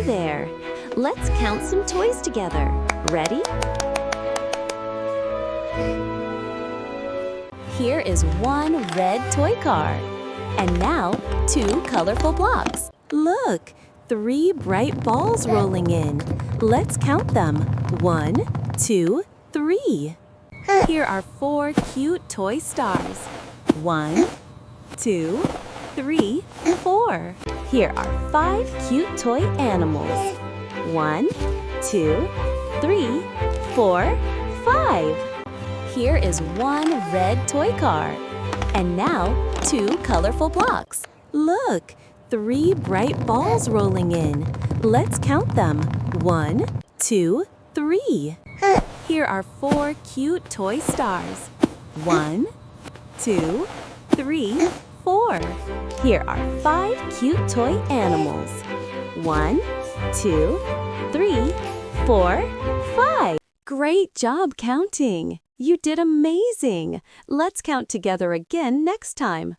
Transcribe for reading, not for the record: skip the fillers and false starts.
Hi there! Let's count some toys together. Ready? Here is one red toy car. And now, 2 colorful blocks. Look! 3 bright balls rolling in. Let's count them. 1, 2, 3. Here are 4 cute toy stars. 1, 2, 3, 4. Here are 5 cute toy animals. 1, 2, 3, 4, 5. Here is one red toy car. And now, 2 colorful blocks. Look! 3 bright balls rolling in. Let's count them. 1, 2, 3. Here are 4 cute toy stars. 1, 2, 3, 4. Here are 5 cute toy animals. 1, 2, 3, 4, 5. Great job counting! You did amazing! Let's count together again next time.